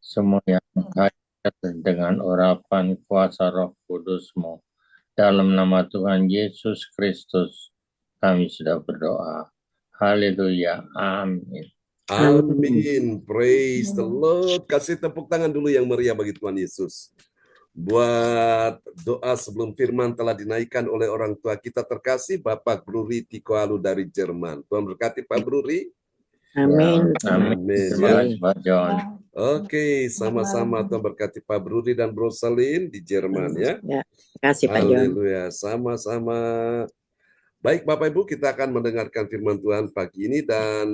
semua yang kaya dengan urapan kuasa Roh Kudus-Mu. Dalam nama Tuhan Yesus Kristus, kami sudah berdoa. Haleluya. Amin. Amin. Praise the Lord. Kasih tepuk tangan dulu yang meriah bagi Tuhan Yesus. Buat doa sebelum firman telah dinaikkan oleh orang tua kita terkasih, Bapak Bruri Tikoalu dari Jerman. Tuhan berkati Pak Bruri. Amin. Amin. Terima kasih Pak John. Oke, sama-sama Tuhan berkati Pak Bruri dan Bro Salim di Jerman ya. Ya, terima kasih Pak John. Haleluya, sama-sama. Baik Bapak Ibu, kita akan mendengarkan firman Tuhan pagi ini dan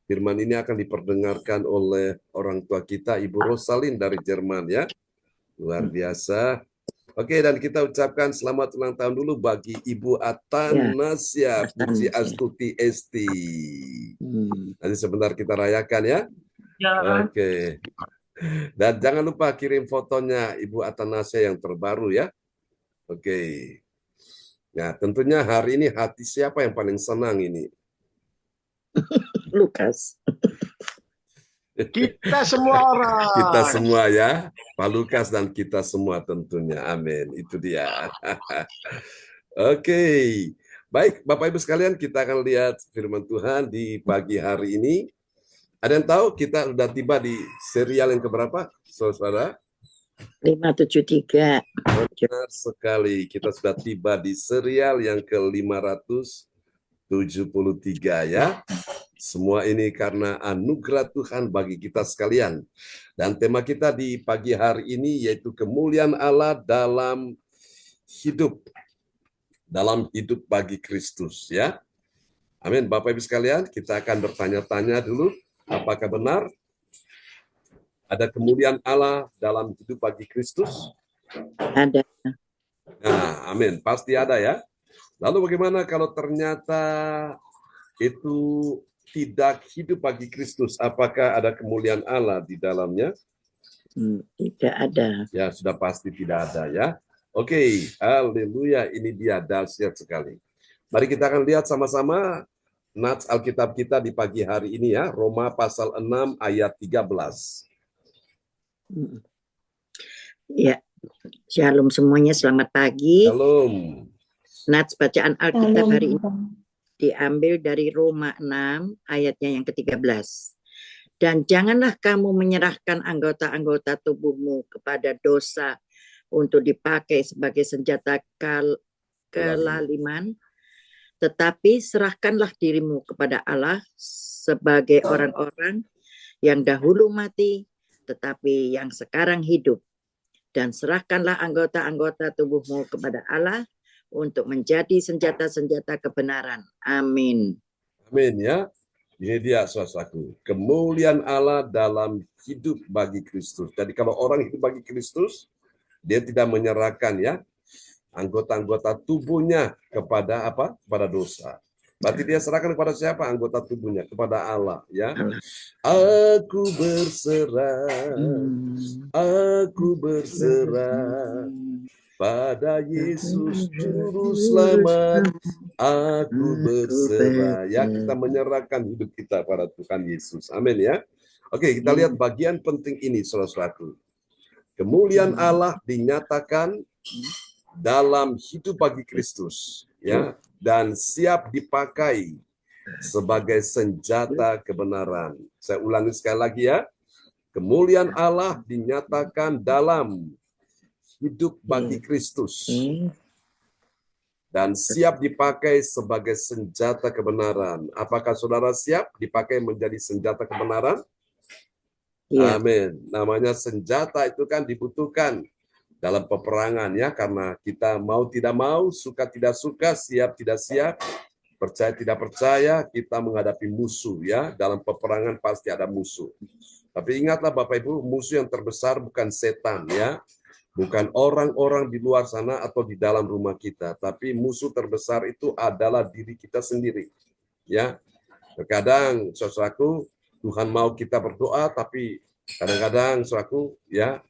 firman ini akan diperdengarkan oleh orang tua kita, Ibu Rosalin dari Jerman ya. Luar biasa. Oke, dan kita ucapkan selamat ulang tahun dulu bagi Ibu Atanasya Puji Astuti Esti. Nanti sebentar kita rayakan ya. Oke. Dan jangan lupa kirim fotonya Ibu Atanasya yang terbaru ya. Oke. Nah, tentunya hari ini hati siapa yang paling senang ini? Lukas. Kita semua orang. Kita semua ya, Pak Lukas dan kita semua tentunya. Amin. Itu dia. Oke. Baik, Bapak Ibu sekalian, kita akan lihat firman Tuhan di pagi hari ini. Ada yang tahu kita sudah tiba di serial yang keberapa, saudara? 573. Benar sekali. Kita sudah tiba di serial yang ke-573 ya. Semua ini karena anugerah Tuhan bagi kita sekalian. Dan tema kita di pagi hari ini yaitu kemuliaan Allah dalam hidup. Dalam hidup bagi Kristus ya. Amin. Bapak Ibu sekalian, kita akan bertanya-tanya dulu. Apakah benar ada kemuliaan Allah dalam hidup bagi Kristus? Ada. Nah, amin. Pasti ada ya. Lalu bagaimana kalau ternyata itu tidak hidup bagi Kristus, apakah ada kemuliaan Allah di dalamnya? Tidak ada. Ya, sudah pasti tidak ada ya. Oke, haleluya, ini dia dahsyat sekali. Mari kita akan lihat sama-sama nats Alkitab kita di pagi hari ini ya, Roma pasal 6 ayat 13. Ya, shalom semuanya, selamat pagi. Shalom. Nats bacaan Alkitab hari ini diambil dari Roma 6 ayatnya yang ke-13. Dan janganlah kamu menyerahkan anggota-anggota tubuhmu kepada dosa untuk dipakai sebagai senjata kelaliman, tetapi serahkanlah dirimu kepada Allah sebagai orang-orang yang dahulu mati, tetapi yang sekarang hidup. Dan serahkanlah anggota-anggota tubuhmu kepada Allah untuk menjadi senjata-senjata kebenaran. Amin. Amin ya. Ini dia saudaraku. Kemuliaan Allah dalam hidup bagi Kristus. Jadi kalau orang hidup bagi Kristus, dia tidak menyerahkan ya anggota-anggota tubuhnya kepada apa? Kepada dosa. Berarti dia serahkan kepada siapa anggota tubuhnya? Kepada Allah ya. Aku berserah. Aku berserah pada Yesus Juru Selamat, aku berserah. Ya, kita menyerahkan hidup kita pada Tuhan Yesus. Amin ya. Oke, kita lihat bagian penting ini, saudara-saudaraku. Kemuliaan Allah dinyatakan dalam hidup bagi Kristus, ya, dan siap dipakai sebagai senjata kebenaran. Saya ulangi sekali lagi ya. Kemuliaan Allah dinyatakan dalam hidup bagi Kristus dan siap dipakai sebagai senjata kebenaran. Apakah saudara siap dipakai menjadi senjata kebenaran? Ya. Amin. Namanya senjata itu kan dibutuhkan dalam peperangan ya, karena kita mau tidak mau, suka tidak suka, siap tidak siap, percaya tidak percaya, kita menghadapi musuh ya. Dalam peperangan pasti ada musuh. Tapi ingatlah Bapak Ibu, musuh yang terbesar bukan setan ya. Bukan orang-orang di luar sana atau di dalam rumah kita, tapi musuh terbesar itu adalah diri kita sendiri. Ya, terkadang saudaraku, Tuhan mau kita berdoa, tapi kadang-kadang saudaraku, ya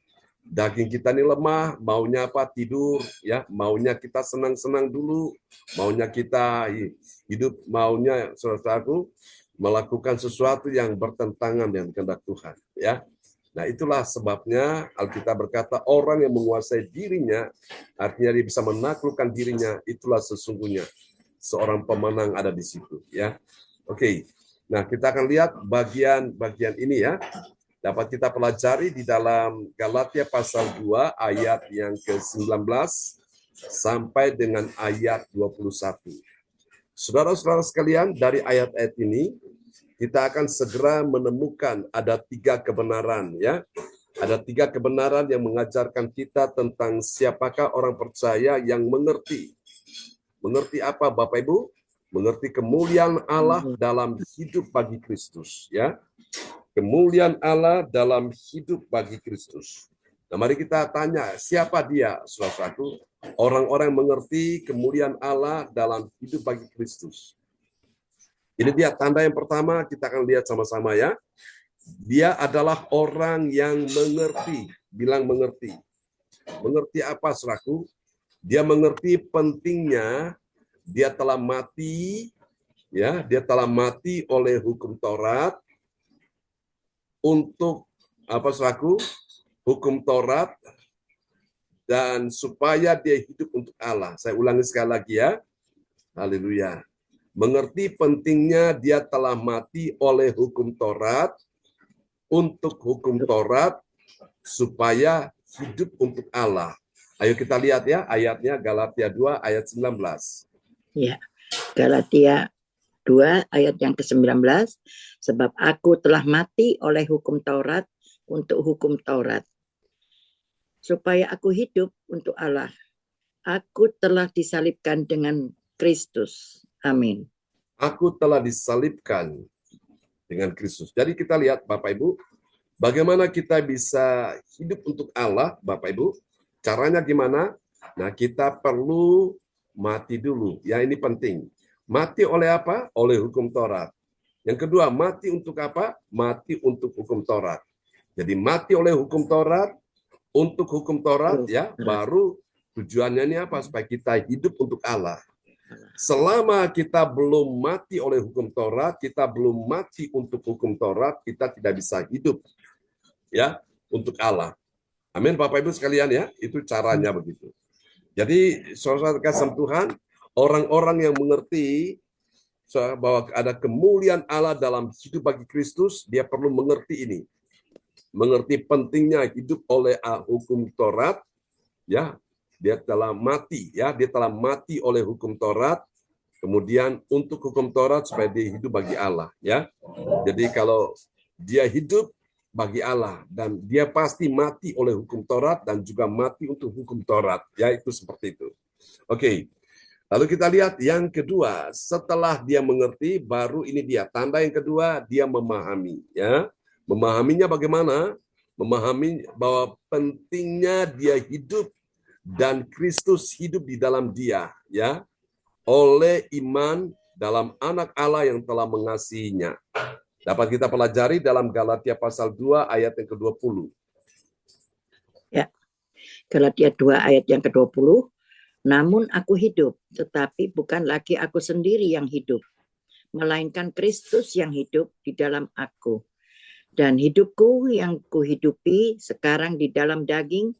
daging kita ini lemah, maunya apa? Tidur, ya, maunya kita senang-senang dulu, maunya kita hidup, maunya saudaraku melakukan sesuatu yang bertentangan dengan kehendak Tuhan. Ya, Nah, itulah sebabnya Alkitab berkata orang yang menguasai dirinya, artinya dia bisa menaklukkan dirinya, itulah sesungguhnya seorang pemenang ada di situ. Ya, oke. Nah, kita akan lihat bagian-bagian ini ya. Dapat kita pelajari di dalam Galatia pasal 2 ayat yang ke-19 sampai dengan ayat 21. Saudara-saudara sekalian, dari ayat-ayat ini kita akan segera menemukan ada 3 kebenaran ya. Ada 3 kebenaran yang mengajarkan kita tentang siapakah orang percaya yang mengerti. Mengerti apa Bapak Ibu? Mengerti kemuliaan Allah dalam hidup bagi Kristus ya. Kemuliaan Allah dalam hidup bagi Kristus. Nah, mari kita tanya, siapa dia, saudara-saudaraku? Orang-orang mengerti kemuliaan Allah dalam hidup bagi Kristus. Ini dia tanda yang pertama, kita akan lihat sama-sama ya. Dia adalah orang yang mengerti. Bilang mengerti. Mengerti apa, saudaraku? Dia mengerti pentingnya dia telah mati, ya, dia telah mati oleh hukum Taurat untuk apa, saudaraku? Hukum Taurat dan supaya dia hidup untuk Allah. Saya ulangi sekali lagi ya. Haleluya. Mengerti pentingnya dia telah mati oleh hukum Taurat untuk hukum Taurat supaya hidup untuk Allah. Ayo kita lihat ya ayatnya Galatia 2 ayat 19. Ya, Galatia 2 ayat yang ke-19, sebab aku telah mati oleh hukum Taurat untuk hukum Taurat, supaya aku hidup untuk Allah. Aku telah disalibkan dengan Kristus. Amin. Aku telah disalibkan dengan Kristus. Jadi kita lihat Bapak Ibu, bagaimana kita bisa hidup untuk Allah, Bapak Ibu. Caranya gimana? Nah, kita perlu mati dulu. Ya, ini penting. Mati oleh apa? Oleh hukum Taurat. Yang kedua, mati untuk apa? Mati untuk hukum Taurat. Jadi mati oleh hukum Taurat, untuk hukum Taurat, ya, baru tujuannya ini apa? Supaya kita hidup untuk Allah. Selama kita belum mati oleh hukum Taurat, kita belum mati untuk hukum Taurat, kita tidak bisa hidup ya untuk Allah. Amin Bapak Ibu sekalian ya, itu caranya begitu. Jadi saudara kasih Tuhan, orang-orang yang mengerti bahwa ada kemuliaan Allah dalam hidup bagi Kristus, dia perlu mengerti ini. Mengerti pentingnya hidup oleh hukum Taurat, ya. Dia telah mati, ya. Dia telah mati oleh hukum Taurat. Kemudian untuk hukum Taurat supaya dia hidup bagi Allah, ya. Jadi kalau dia hidup bagi Allah dan dia pasti mati oleh hukum Taurat dan juga mati untuk hukum Taurat, ya itu seperti itu. Oke. Lalu kita lihat yang kedua, setelah dia mengerti, baru ini dia tanda yang kedua, dia memahami, ya. Memahaminya bagaimana? Memahami bahwa pentingnya dia hidup dan Kristus hidup di dalam dia, ya, oleh iman dalam anak Allah yang telah mengasihinya. Dapat kita pelajari dalam Galatia pasal 2 ayat yang ke-20. Ya, Galatia 2 ayat yang ke-20. Namun aku hidup, tetapi bukan lagi aku sendiri yang hidup, melainkan Kristus yang hidup di dalam aku. Dan hidupku yang kuhidupi sekarang di dalam daging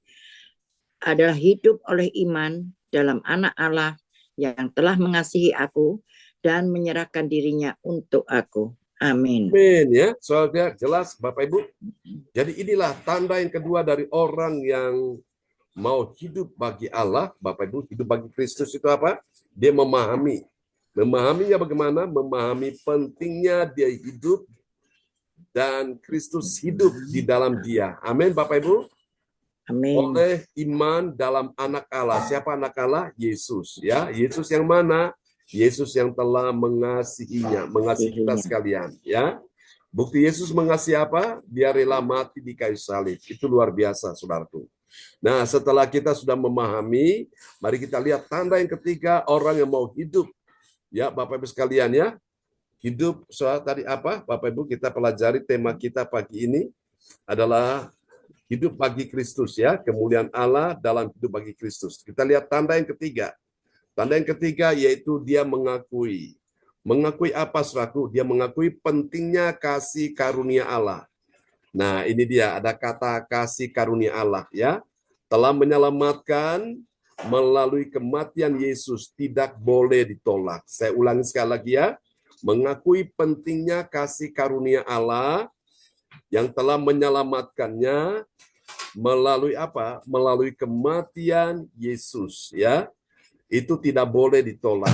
adalah hidup oleh iman dalam anak Allah yang telah mengasihi aku dan menyerahkan dirinya untuk aku. Amin. Amin ya, soalnya jelas Bapak Ibu. Jadi inilah tanda yang kedua dari orang yang mau hidup bagi Allah, Bapak Ibu, hidup bagi Kristus itu apa? Dia memahami. Memahaminya bagaimana? Memahami pentingnya dia hidup dan Kristus hidup di dalam dia. Amin Bapak Ibu. Amin. Oleh iman dalam anak Allah. Siapa anak Allah? Yesus. Ya, Yesus yang mana? Yesus yang telah mengasihinya, mengasihi kita sekalian. Ya, bukti Yesus mengasihi apa? Dia rela mati di kayu salib. Itu luar biasa, saudaraku. Nah, setelah kita sudah memahami, mari kita lihat tanda yang ketiga, orang yang mau hidup. Ya, Bapak Ibu sekalian ya. Hidup soal tadi apa? Bapak Ibu, kita pelajari tema kita pagi ini adalah hidup bagi Kristus ya, kemuliaan Allah dalam hidup bagi Kristus. Kita lihat tanda yang ketiga. Tanda yang ketiga yaitu dia mengakui. Mengakui apa, saudaraku? Dia mengakui pentingnya kasih karunia Allah. Nah, ini dia ada kata kasih karunia Allah ya. Telah menyelamatkan melalui kematian Yesus, tidak boleh ditolak. Saya ulangi sekali lagi ya. Mengakui pentingnya kasih karunia Allah yang telah menyelamatkannya melalui apa? Melalui kematian Yesus ya. Itu tidak boleh ditolak.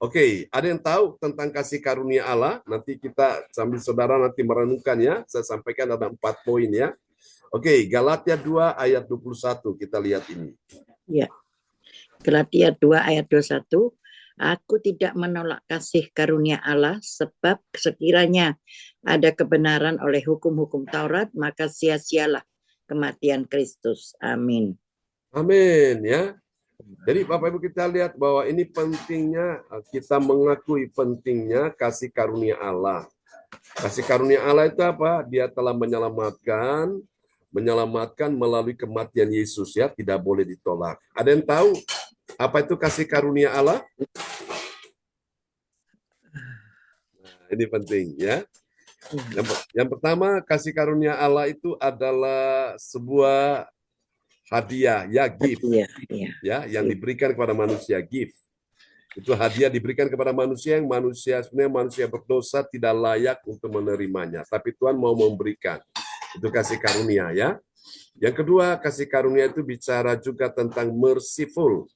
Oke, ada yang tahu tentang kasih karunia Allah? Nanti kita sambil saudara nanti merenungkan ya. Saya sampaikan ada 4 poin ya. Oke, Galatia 2 ayat 21 kita lihat ini. Ya. Galatia 2 ayat 21. Aku tidak menolak kasih karunia Allah, sebab sekiranya ada kebenaran oleh hukum-hukum Taurat, maka sia-sialah kematian Kristus. Amin. Amin ya. Jadi Bapak Ibu kita lihat bahwa ini pentingnya kita mengakui pentingnya kasih karunia Allah. Kasih karunia Allah itu apa? Dia telah menyelamatkan melalui kematian Yesus ya, tidak boleh ditolak. Ada yang tahu apa itu kasih karunia Allah? Nah, ini penting ya. Yang pertama, kasih karunia Allah itu adalah sebuah hadiah, ya gift, ya yang diberikan kepada manusia, gift. Itu hadiah diberikan kepada manusia yang sebenarnya manusia berdosa tidak layak untuk menerimanya, tapi Tuhan mau memberikan. Itu kasih karunia ya. Yang kedua, kasih karunia itu bicara juga tentang merciful,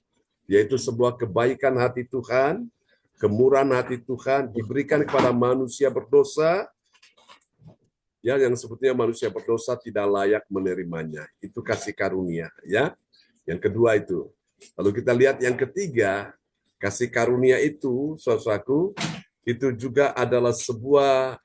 yaitu sebuah kebaikan hati Tuhan, kemurahan hati Tuhan diberikan kepada manusia berdosa, ya yang sebetulnya manusia berdosa tidak layak menerimanya. Itu kasih karunia ya. Yang kedua itu. Lalu kita lihat yang ketiga, kasih karunia itu, saudaraku, itu juga adalah sebuah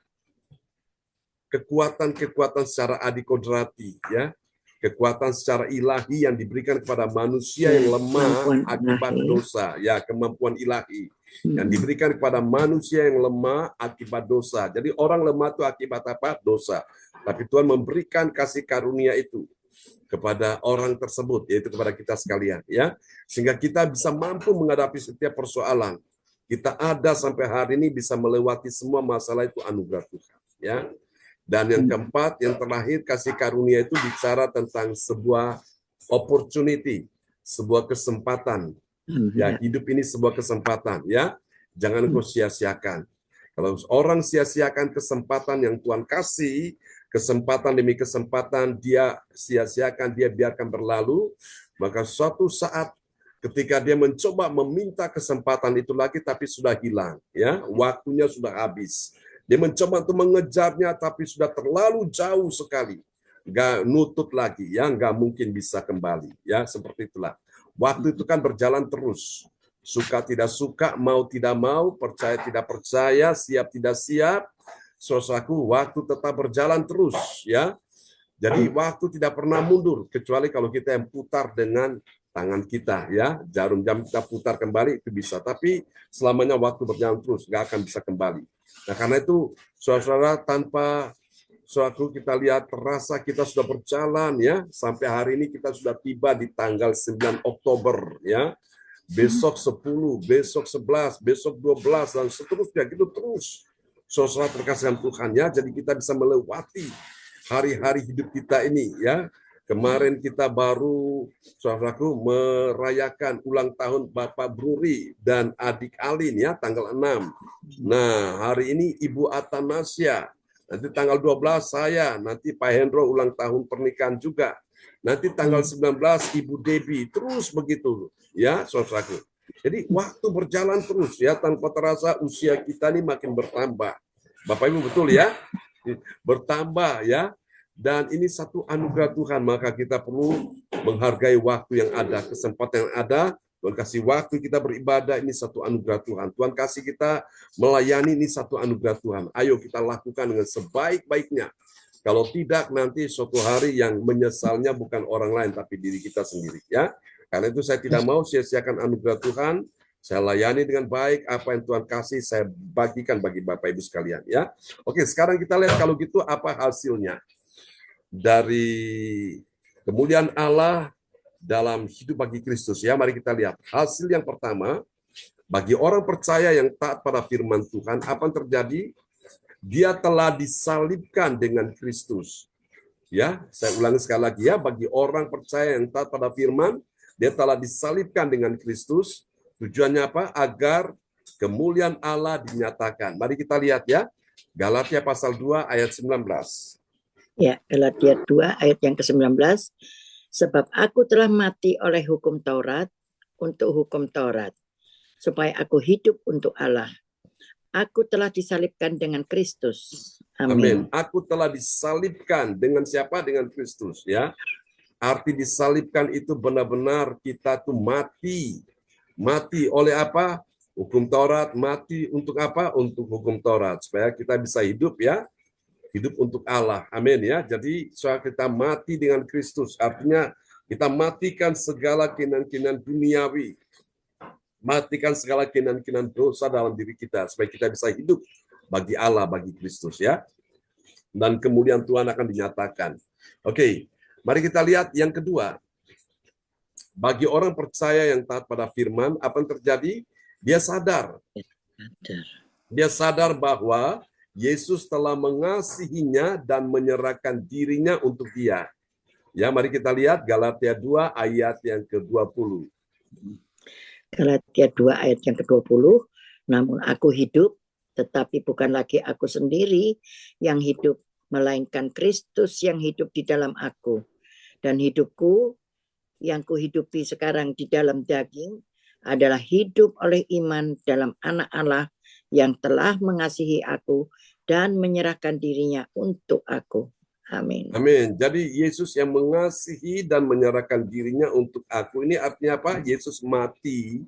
kekuatan secara adikodrati ya. Kekuatan secara ilahi yang diberikan kepada manusia yang lemah akibat dosa, ya kemampuan ilahi yang diberikan kepada manusia yang lemah akibat dosa. Jadi orang lemah itu akibat apa? Dosa. Tapi Tuhan memberikan kasih karunia itu kepada orang tersebut, yaitu kepada kita sekalian, ya, sehingga kita bisa mampu menghadapi setiap persoalan. Kita ada sampai hari ini bisa melewati semua masalah, itu anugerah Tuhan, ya. Dan yang keempat, yang terakhir, kasih karunia itu bicara tentang sebuah opportunity, sebuah kesempatan. Ya, hidup ini sebuah kesempatan, ya. Jangan kau sia-siakan. Kalau orang sia-siakan kesempatan yang Tuhan kasih, kesempatan demi kesempatan dia sia-siakan, dia biarkan berlalu, maka suatu saat ketika dia mencoba meminta kesempatan itu lagi tapi sudah hilang, ya, waktunya sudah habis. Dia mencoba untuk mengejarnya tapi sudah terlalu jauh sekali. Nggak nutut lagi, ya, nggak mungkin bisa kembali, ya, seperti itulah. Waktu itu kan berjalan terus. Suka tidak suka, mau tidak mau, percaya tidak percaya, siap tidak siap. Saudaraku, waktu tetap berjalan terus, ya. Jadi waktu tidak pernah mundur, kecuali kalau kita yang putar dengan tangan kita, ya. Jarum jam kita putar kembali itu bisa, tapi selamanya waktu berjalan terus, nggak akan bisa kembali. Nah, karena itu, saudara-saudara, tanpa suatu kita lihat terasa kita sudah berjalan, ya, sampai hari ini kita sudah tiba di tanggal 9 Oktober, ya. Besok 10, besok 11, besok 12 dan seterusnya, gitu terus. Saudara terkasih Tuhan, ya, jadi kita bisa melewati hari-hari hidup kita ini, ya. Kemarin kita baru, saudaraku, merayakan ulang tahun Bapak Bruri dan adik Alin, ya, tanggal 6. Nah, hari ini Ibu Atanasia. Nanti tanggal 12 saya, nanti Pak Hendro ulang tahun pernikahan juga. Nanti tanggal 19 Ibu Debbie, terus begitu, ya, saudaraku. Jadi waktu berjalan terus, ya, tanpa terasa usia kita ini makin bertambah. Bapak Ibu betul, ya, bertambah, ya. Dan ini satu anugerah Tuhan, maka kita perlu menghargai waktu yang ada, kesempatan yang ada. Tuhan kasih waktu kita beribadah, ini satu anugerah Tuhan. Tuhan kasih kita melayani, ini satu anugerah Tuhan. Ayo kita lakukan dengan sebaik-baiknya. Kalau tidak, nanti suatu hari yang menyesalnya bukan orang lain, tapi diri kita sendiri, ya. Karena itu saya tidak mau sia-siakan anugerah Tuhan. Saya layani dengan baik, apa yang Tuhan kasih, saya bagikan bagi Bapak Ibu sekalian, ya. Oke, sekarang kita lihat kalau gitu apa hasilnya dari kemuliaan Allah dalam hidup bagi Kristus, ya. Mari kita lihat hasil yang pertama. Bagi orang percaya yang taat pada firman Tuhan, apa yang terjadi? Dia telah disalibkan dengan Kristus. Ya, saya ulangi sekali lagi ya, bagi orang percaya yang taat pada firman, dia telah disalibkan dengan Kristus. Tujuannya apa? Agar kemuliaan Allah dinyatakan. Mari kita lihat ya, Galatia pasal 2 ayat 19. Ya, Galatia 2 ayat yang ke-19. Sebab aku telah mati oleh hukum Taurat untuk hukum Taurat, supaya aku hidup untuk Allah. Aku telah disalibkan dengan Kristus. Amin. Amin. Aku telah disalibkan dengan siapa? Dengan Kristus, ya. Arti disalibkan itu benar-benar kita tuh mati. Mati oleh apa? Hukum Taurat. Mati untuk apa? Untuk hukum Taurat. Supaya kita bisa hidup ya. Hidup untuk Allah. Amin ya. Jadi supaya kita mati dengan Kristus. Artinya kita matikan segala keinginan-keinginan duniawi. Matikan segala keinginan-keinginan dosa dalam diri kita. Supaya kita bisa hidup bagi Allah, bagi Kristus ya. Dan kemudian Tuhan akan dinyatakan. Oke, mari kita lihat yang kedua. Bagi orang percaya yang taat pada firman, apa yang terjadi? Dia sadar. Dia sadar bahwa Yesus telah mengasihinya dan menyerahkan dirinya untuk dia. Ya, mari kita lihat Galatia 2 ayat yang ke-20. Galatia 2 ayat yang ke-20. Namun aku hidup, tetapi bukan lagi aku sendiri yang hidup, melainkan Kristus yang hidup di dalam aku. Dan hidupku yang kuhidupi sekarang di dalam daging adalah hidup oleh iman dalam Anak Allah yang telah mengasihi aku dan menyerahkan dirinya untuk aku. Amin. Amin. Jadi Yesus yang mengasihi dan menyerahkan dirinya untuk aku. Ini artinya apa? Yesus mati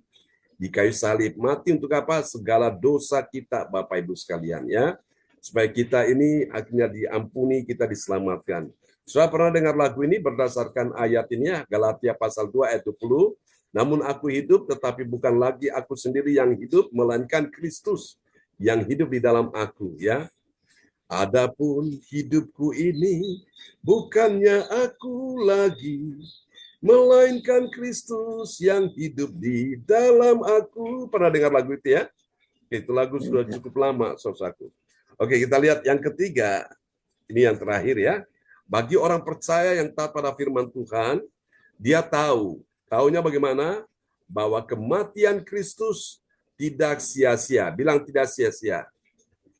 di kayu salib. Mati untuk apa? Segala dosa kita, Bapak Ibu sekalian ya. Supaya kita ini akhirnya diampuni, kita diselamatkan. Sudah pernah dengar lagu ini berdasarkan ayat ini ya, Galatia pasal 2 ayat 20. Namun aku hidup, tetapi bukan lagi aku sendiri yang hidup, melainkan Kristus yang hidup di dalam aku ya. Adapun hidupku ini bukannya aku lagi, melainkan Kristus yang hidup di dalam aku. Pernah dengar lagu itu ya? Itu lagu sudah cukup lama, saudaraku. Oke, kita lihat yang ketiga. Ini yang terakhir ya. Bagi orang percaya yang taat pada firman Tuhan, dia tahu. Taunya bagaimana? Bahwa kematian Kristus tidak sia-sia. Bilang tidak sia-sia.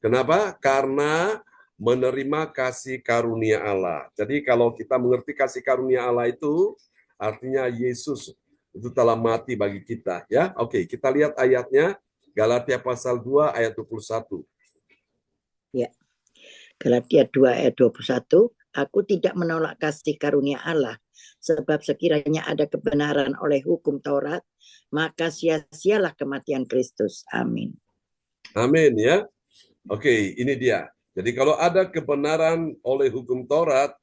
Kenapa? Karena menerima kasih karunia Allah. Jadi kalau kita mengerti kasih karunia Allah itu, artinya Yesus itu telah mati bagi kita. Ya, oke, kita lihat ayatnya. Galatia pasal 2 ayat 21. Ya. Galatia 2 ayat 21. Aku tidak menolak kasih karunia Allah, sebab sekiranya ada kebenaran oleh hukum Taurat, maka sia-sialah kematian Kristus. Amin. Amin ya. Oke, ini dia. Jadi kalau ada kebenaran oleh hukum Taurat,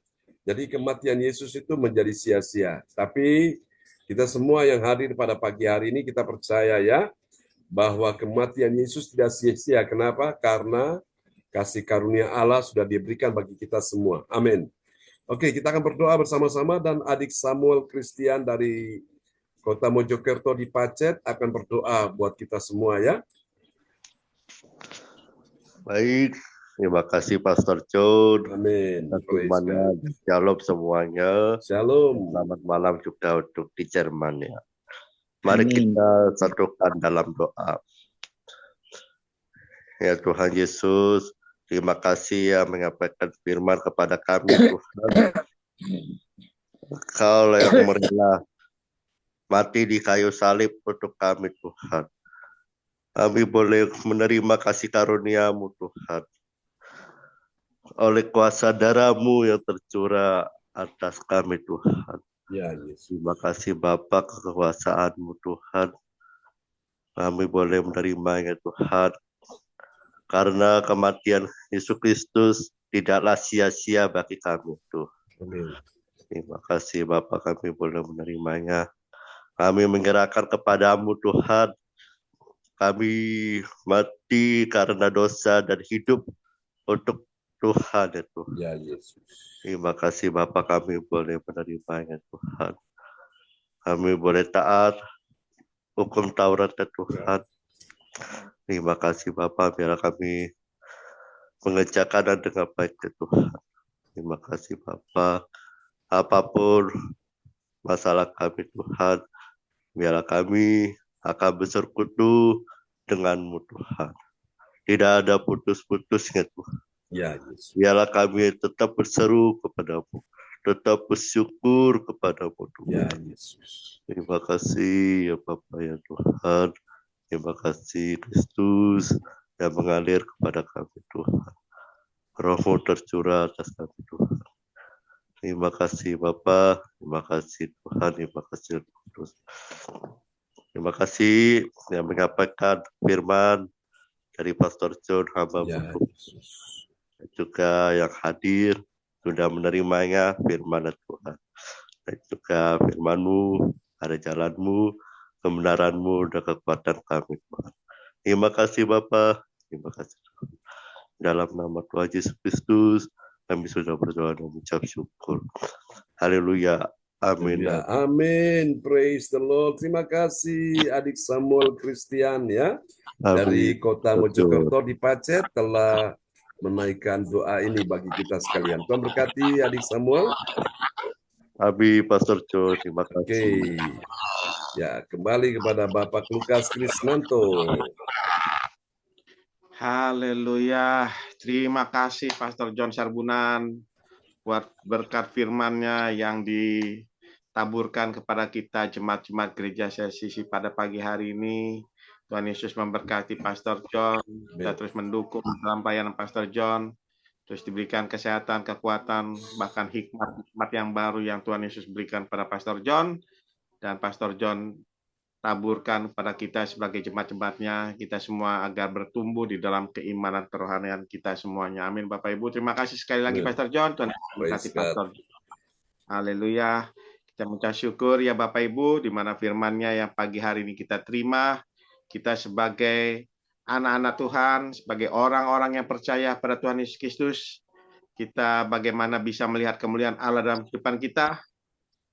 jadi kematian Yesus itu menjadi sia-sia. Tapi kita semua yang hadir pada pagi hari ini, kita percaya ya, bahwa kematian Yesus tidak sia-sia. Kenapa? Karena kasih karunia Allah sudah diberikan bagi kita semua. Amin. Oke, kita akan berdoa bersama-sama dan adik Samuel Christian dari Kota Mojokerto di Pacet akan berdoa buat kita semua ya. Baik, terima kasih Pastor John. Amin. Firman-Nya, shalom semuanya. Shalom. Selamat malam juga untuk di Jerman ya. Mari Amin. kita satukan dalam doa. Ya Tuhan Yesus, terima kasih ya menyampaikan firman kepada kami Tuhan. Kau yang merela mati di kayu salib untuk kami Tuhan. Kami boleh menerima kasih karunia-Mu Tuhan. Oleh kuasa darah-Mu yang tercurah atas kami Tuhan. Ya, Yesus. Terima kasih Bapa kekuasaan-Mu Tuhan. Kami boleh menerimanya Tuhan. Karena kematian Yesus Kristus tidaklah sia-sia bagi kami Tuhan. Amin. Terima kasih Bapa kami boleh menerimanya. Kami menyerahkan kepadamu Tuhan. Kami mati karena dosa dan hidup untuk Tuhan ya Tuhan. Ya, Yesus. Terima kasih Bapa kami boleh menerimanya Tuhan. Kami boleh taat hukum Taurat ya Tuhan. Terima kasih Bapa biar kami mengerjakan dengan baik ya Tuhan. Terima kasih Bapa. Apapun masalah kami Tuhan, biarlah kami akan bersekutu dengan-Mu Tuhan. Tidak ada putus-putusnya Tuhan. Ya, Yesus. Biarlah kami tetap berseru kepada-Mu, tetap bersyukur kepada-Mu Ya, Tuhan. Yesus. Terima kasih ya Bapa ya Tuhan. Terima kasih Kristus yang mengalir kepada kami Tuhan. Roh-Mu tercurah atas kami Tuhan. Terima kasih Bapa, terima kasih Tuhan, terima kasih Roh Kudus. Terima kasih yang menyampaikan firman dari Pastor John hamba Ya, Tuhan, Yesus. juga yang hadir sudah menerimanya firman Tuhan. Dan juga firman-Mu, ada jalan-Mu, kebenaran-Mu, dan kekuatan kami Tuhan. Terima kasih Bapa, terima kasih Tuhan. Dalam nama Tuhan Yesus Kristus, kami sudah berdoa dan mengucap syukur. Haleluya. Amin. Ya, amin. Praise the Lord. Terima kasih adik Samuel Christian ya. Dari kota Mojokerto di Pacet telah menaikkan doa ini bagi kita sekalian. Tuhan berkati adik Samuel. Abi Pastor Jo, terima Oke. kasih. Ya, kembali kepada Bapak Lukas Krisnanto. Haleluya. Terima kasih Pastor John Sarbunan buat berkat firman-Nya yang ditaburkan kepada kita jemaat-jemaat gereja CCC pada pagi hari ini. Tuhan Yesus memberkati Pastor John. Kita terus mendukung dalam pelayanan Pastor John. Terus diberikan kesehatan, kekuatan, bahkan hikmat yang baru yang Tuhan Yesus berikan pada Pastor John. Dan Pastor John taburkan pada kita sebagai jemaat-jemaatnya, kita semua agar bertumbuh di dalam keimanan kerohanian kita semuanya. Amin Bapak Ibu. Terima kasih sekali lagi Pastor John. Tuhan memberkati Pastor. Haleluya. Kita mengucap syukur ya Bapak Ibu, di mana firman-Nya yang pagi hari ini kita terima. Kita sebagai anak-anak Tuhan, sebagai orang-orang yang percaya pada Tuhan Yesus Kristus, kita bagaimana bisa melihat kemuliaan Allah dalam kehidupan kita.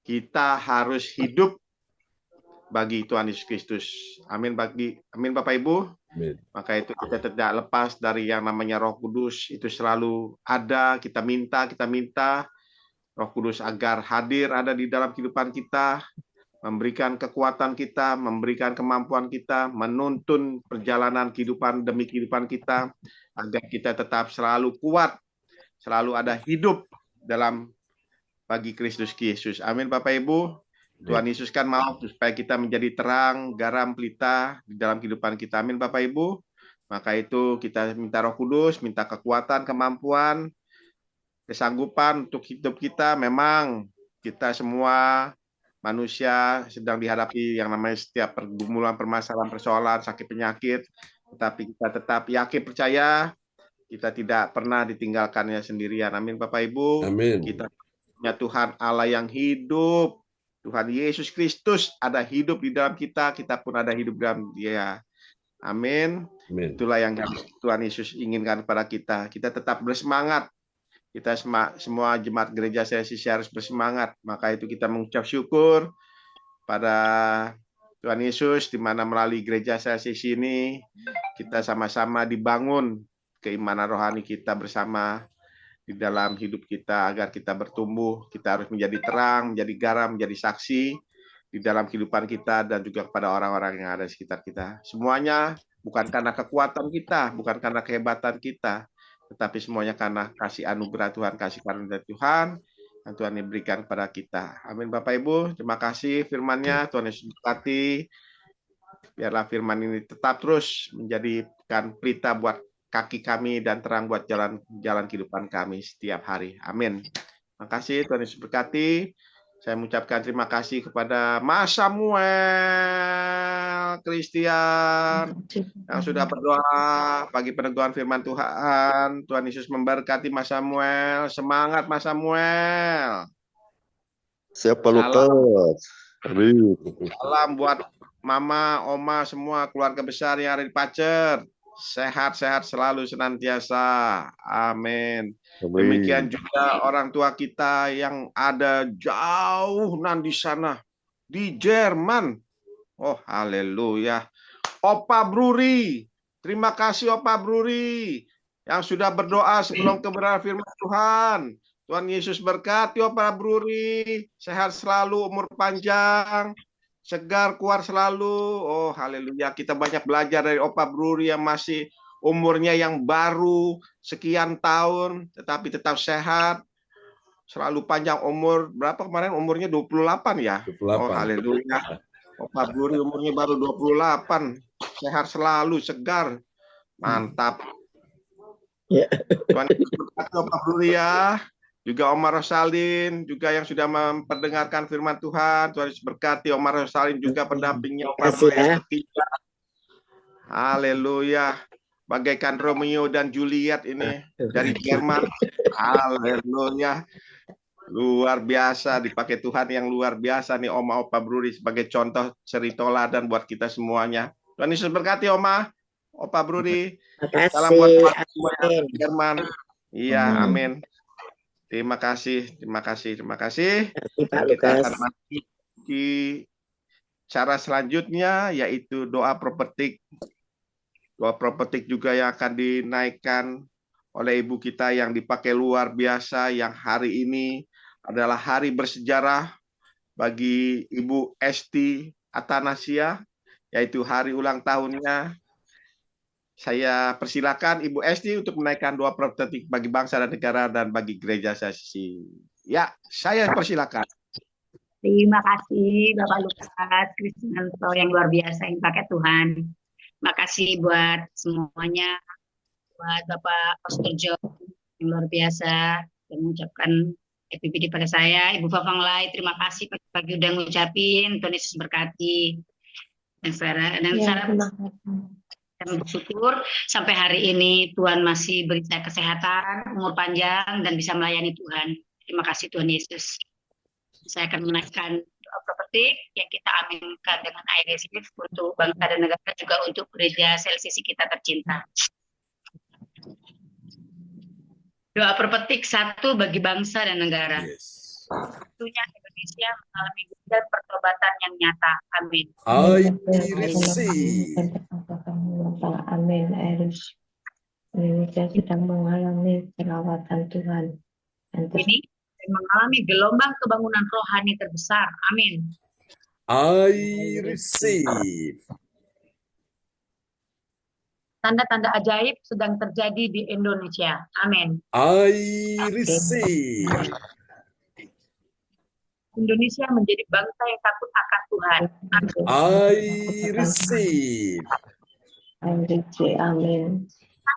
Kita harus hidup bagi Tuhan Yesus Kristus. Amin amin Bapak Ibu. Amin. Maka itu kita tidak lepas dari yang namanya Roh Kudus. Itu selalu ada, kita minta Roh Kudus agar hadir ada di dalam kehidupan kita, memberikan kekuatan kita, memberikan kemampuan kita, menuntun perjalanan kehidupan demi kehidupan kita, agar kita tetap selalu kuat, selalu ada hidup dalam bagi Kristus Yesus. Amin Bapak Ibu. Tuhan Yesus kan mau supaya kita menjadi terang, garam, pelita di dalam kehidupan kita. Amin Bapak Ibu. Maka itu kita minta Roh Kudus, minta kekuatan, kemampuan, kesanggupan untuk hidup kita. Memang kita semua manusia sedang dihadapi yang namanya setiap pergumulan, permasalahan, persoalan, sakit, penyakit. Tetapi kita tetap yakin, percaya, kita tidak pernah ditinggalkannya sendirian. Amin Bapak Ibu. Amin. Kita punya Tuhan Allah yang hidup. Tuhan Yesus Kristus ada hidup di dalam kita, kita pun ada hidup dalam Dia. Amin. Amin. Itulah yang Tuhan Yesus inginkan kepada kita. Kita tetap bersemangat. Kita semua jemaat gereja CCC harus bersemangat. Maka itu kita mengucap syukur pada Tuhan Yesus, di mana melalui gereja CCC ini kita sama-sama dibangun keimanan rohani kita bersama di dalam hidup kita, agar kita bertumbuh. Kita harus menjadi terang, menjadi garam, menjadi saksi di dalam kehidupan kita dan juga kepada orang-orang yang ada di sekitar kita. Semuanya bukan karena kekuatan kita, bukan karena kehebatan kita, tetapi semuanya karena kasih anugerah Tuhan, kasih karunia Tuhan yang Tuhan berikan kepada kita. Amin Bapak Ibu. Terima kasih firman-Nya. Tuhan Yesus berkati. Biarlah firman ini tetap terus menjadikan pelita buat kaki kami dan terang buat jalan kehidupan kami setiap hari. Amin. Terima kasih, Tuhan Yesus berkati. Saya mengucapkan terima kasih kepada Mas Samuel Christian yang sudah berdoa bagi peneguhan firman Tuhan. Tuhan Yesus memberkati Mas Samuel. Semangat Mas Samuel. Siapa luka? Amin. Salam buat Mama, Oma, semua keluarga besar yang ada di Pacet. Sehat-sehat selalu senantiasa. Amin. Demikian juga orang tua kita yang ada jauh di sana, di Jerman. Oh, haleluya. Opa Bruri. Terima kasih Opa Bruri yang sudah berdoa sebelum kebenaran firman Tuhan. Tuhan Yesus berkati Opa Bruri, sehat selalu, umur panjang, segar, kuat selalu. Oh, haleluya. Kita banyak belajar dari Opa Bruri yang masih umurnya yang baru sekian tahun, tetapi tetap sehat, selalu panjang umur. Berapa kemarin umurnya? 28 ya? 28. Oh, haleluya. Opa Bruri umurnya baru 28. Sehat selalu, segar. Mantap. Tuhan Yesus berkati Opa Bruri ya. Juga Omar Rosalin, juga yang sudah memperdengarkan firman Tuhan. Tuhan Yesus berkati Omar Rosalin juga pendampingnya Opa Bruri yang ketiga. Haleluya. Bagaikan Romeo dan Juliet ini dari Jerman. Haleluya. Luar biasa, dipakai Tuhan yang luar biasa nih Oma Opa Bruri sebagai contoh suri teladan buat kita semuanya. Tuhan Yesus berkati Oma Opa Bruri. Salam buat semua di Jerman. Iya, amin. Terima kasih. Pak Kita Lukas. akan masuk di cara selanjutnya, yaitu doa prophetik. Doa prophetik juga yang akan dinaikkan oleh ibu kita yang dipakai luar biasa, yang hari ini adalah hari bersejarah bagi Ibu Esti Atanasia, yaitu hari ulang tahunnya. Saya persilakan Ibu Esti untuk menaikkan doa prophetik bagi bangsa dan negara dan bagi gereja CLCC. Ya, saya persilakan. Terima kasih Bapak Lukas Krisnanto yang luar biasa yang pakai Tuhan. Makasih buat semuanya, buat Bapak Pastor John yang luar biasa yang mengucapkan FPPD pada saya. Ibu Fafang Lai, terima kasih pagi-pagi udah ngucapin. Tuhan Yesus berkati. Dan saya bersyukur sampai hari ini Tuhan masih beri saya kesehatan, umur panjang, dan bisa melayani Tuhan. Terima kasih Tuhan Yesus. Saya akan menaikkan doa prophetik yang kita aminkan dengan air Yesus untuk bangsa dan negara, juga untuk gereja CLCC kita tercinta. Doa prophetik 1 bagi bangsa dan negara. Tentunya Indonesia mengalami gejala pertobatan yang nyata. Amin. Amin. Indonesia sedang mengalami perawatan Tuhan. Ini mengalami gelombang kebangunan rohani terbesar. Amin. I receive. Tanda-tanda ajaib sedang terjadi di Indonesia. Amin. I receive. Indonesia menjadi bangsa yang takut akan Tuhan. Amin. I receive. Amin.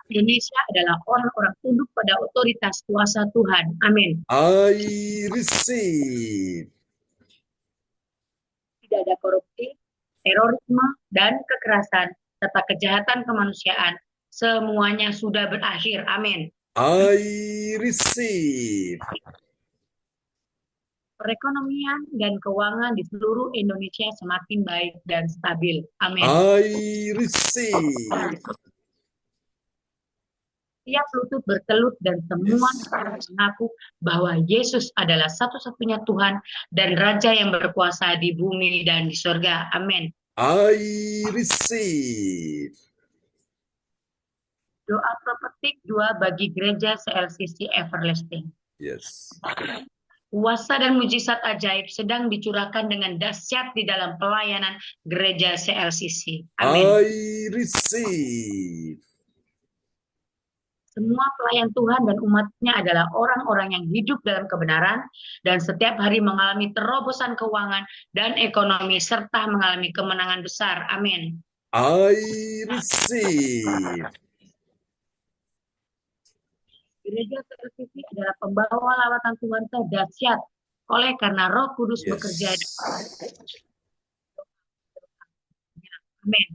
Indonesia adalah orang-orang tunduk pada otoritas kuasa Tuhan. Amin. I receive. Tidak ada korupsi, terorisme, dan kekerasan, serta kejahatan kemanusiaan. Semuanya sudah berakhir. Amin. I receive. Perekonomian dan keuangan di seluruh Indonesia semakin baik dan stabil. Amin. I receive. Tiap lutut bertelut dan semua mengaku bahwa Yesus adalah satu-satunya Tuhan dan Raja yang berkuasa di bumi dan di surga. Amin. I receive. Doa prophetik 2 bagi gereja CLCC Everlasting. Yes. Kuasa dan mujizat ajaib sedang dicurahkan dengan dahsyat di dalam pelayanan gereja CLCC. Amin. I receive. Semua pelayan Tuhan dan umatnya adalah orang-orang yang hidup dalam kebenaran dan setiap hari mengalami terobosan keuangan dan ekonomi serta mengalami kemenangan besar. Amin. I receive. Gereja CLCC adalah pembawa lawatan Tuhan terdahsyat oleh karena Roh Kudus bekerja. Amin.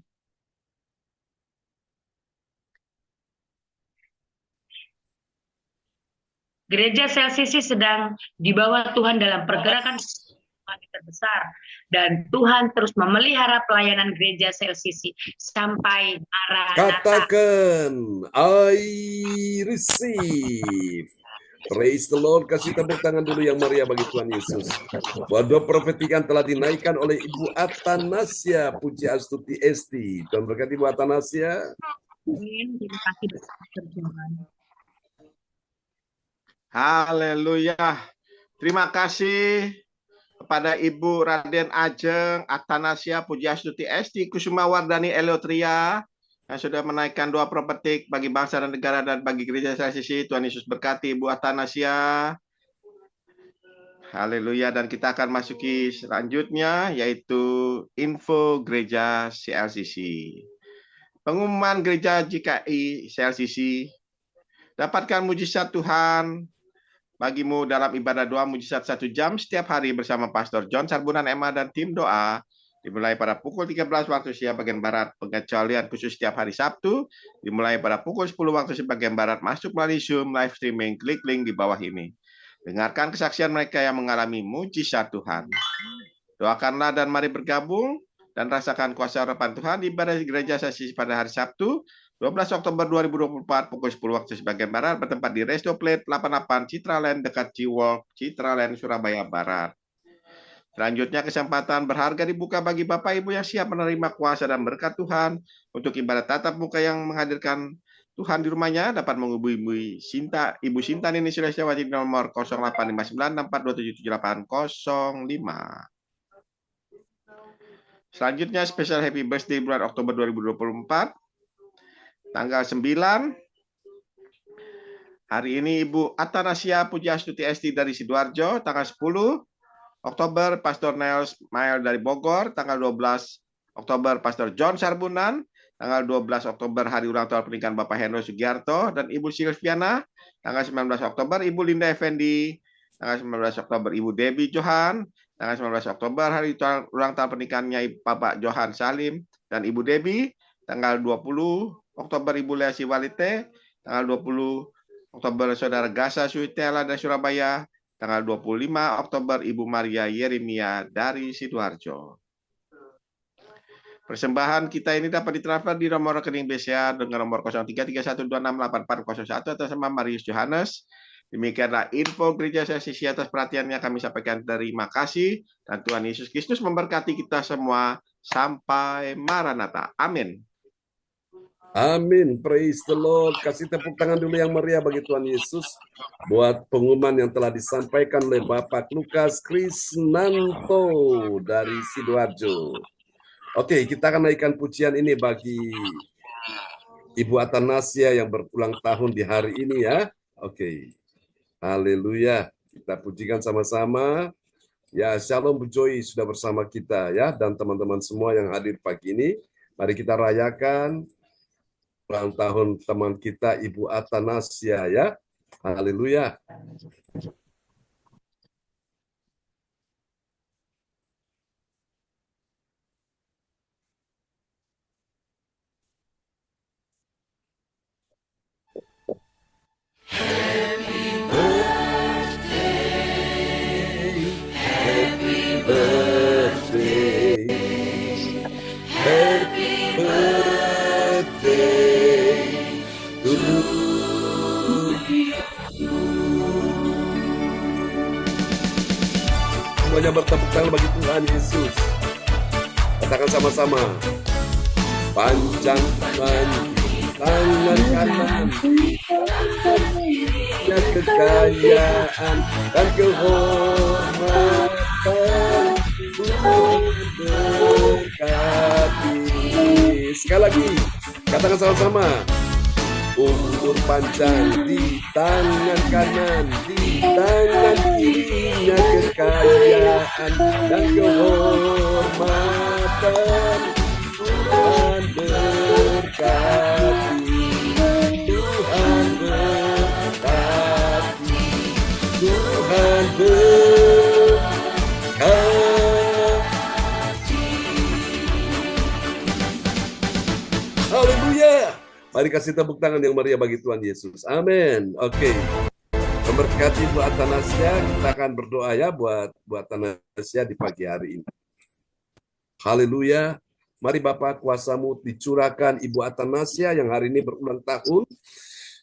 Gereja CLCC sedang dibawa Tuhan dalam pergerakan terbesar dan Tuhan terus memelihara pelayanan gereja CLCC sampai Maranatha. Katakan, I receive. Praise the Lord. Kasih tepuk tangan dulu yang meriah bagi Tuhan Yesus. Bahwa doa profetikan telah dinaikkan oleh Ibu Atanasia Puji Astuti Esti. Tuhan berkati Ibu Atanasia. Amin. Terima kasih. Haleluya. Terima kasih kepada Ibu Raden Ajeng Atanasia Pujiastuti Esti Kusuma Wardani Eleotria yang sudah menaikkan doa prophetik bagi bangsa dan negara dan bagi gereja CLCC. Tuhan Yesus berkati Ibu Atanasia. Haleluya. Dan kita akan masuki selanjutnya yaitu info gereja CLCC. Pengumuman gereja GKI CLCC. Dapatkan mujizat Tuhan bagimu dalam ibadah doa mujizat 1 jam setiap hari bersama Pastor John Sarbunan Emma dan tim doa. Dimulai pada pukul 13 waktu Asia bagian Barat. Pengecualian khusus setiap hari Sabtu. Dimulai pada pukul 10 waktu bagian Barat. Masuk melalui Zoom live streaming. Klik link di bawah ini. Dengarkan kesaksian mereka yang mengalami mujizat Tuhan. Doakanlah dan mari bergabung dan rasakan kuasa harapan Tuhan di ibadah gereja CLCC pada hari Sabtu 12 Oktober 2024 pukul 10 waktu sebagian Barat bertempat di Resto Plate 88 Citraland dekat Ciwalk, Citraland, Surabaya Barat. Selanjutnya kesempatan berharga dibuka bagi Bapak Ibu yang siap menerima kuasa dan berkat Tuhan untuk ibadah tatap muka yang menghadirkan Tuhan di rumahnya dapat menghubungi Ibu Sinta Nini Sulawesi di nomor 085964277805. Selanjutnya spesial happy birthday bulan Oktober 2024. Tanggal 9. Hari ini Ibu Atanasia Pujiastuti Esti dari Sidoarjo. Tanggal 10 Oktober Pastor Nels Mael dari Bogor. Tanggal 12 Oktober Pastor John Sarbunan. Tanggal 12 Oktober hari ulang tahun pernikahan Bapak Hendro Sugiarto dan Ibu Silviana. Tanggal 19 Oktober Ibu Linda Effendi. Tanggal 19 Oktober Ibu Debbie Johan. Tanggal 19 Oktober hari ulang tahun pernikahannya Bapak Johan Salim dan Ibu Debbie. Tanggal 20 Oktober Ibu Lea Siwalite. Tanggal 20 Oktober Saudara Gasa Suitela dari Surabaya. Tanggal 25 Oktober Ibu Maria Yeremia dari Sidoarjo. Persembahan kita ini dapat ditransfer di nomor rekening BCA dengan nomor 0331268401 atas nama Marius Johannes. Demikianlah info gereja CLCC atas perhatiannya kami sampaikan terima kasih dan Tuhan Yesus Kristus memberkati kita semua sampai Maranatha. Amin. Amin, praise the Lord. Kasih tepuk tangan dulu yang meriah bagi Tuhan Yesus buat pengumuman yang telah disampaikan oleh Bapak Lukas Krisnanto dari Sidoarjo. Oke, kita akan naikkan pujian ini bagi Ibu Atanasia yang berulang tahun di hari ini ya. Oke, haleluya. Kita pujikan sama-sama. Ya, Shalom Bu Joy sudah bersama kita ya, dan teman-teman semua yang hadir pagi ini. Mari kita rayakan ulang tahun teman kita Ibu Atanasia ya. Haleluya. Happy birthday. Happy birthday. Happy birthday to you. Semuanya bertepuk tangan bagi Tuhan Yesus. Katakan sama-sama. Panjangkan tangan kanan, ya kekayaan dan kehormatan Tuhan berkati. Sekali lagi, katakan sama-sama. Umur panjang di tangan kanan, di tangan kirinya kekayaan dan kehormatan Tuhan berkati. Tuhan berkati. Tuhan berkati. Haleluya. Mari kasih tepuk tangan yang meriah bagi Tuhan Yesus. Amin. Oke. Memberkati Bu Atanasia, kita akan berdoa ya buat Bu Atanasia di pagi hari ini. Haleluya. Mari Bapak, kuasa-Mu dicurahkan Ibu Atanasia yang hari ini berulang tahun,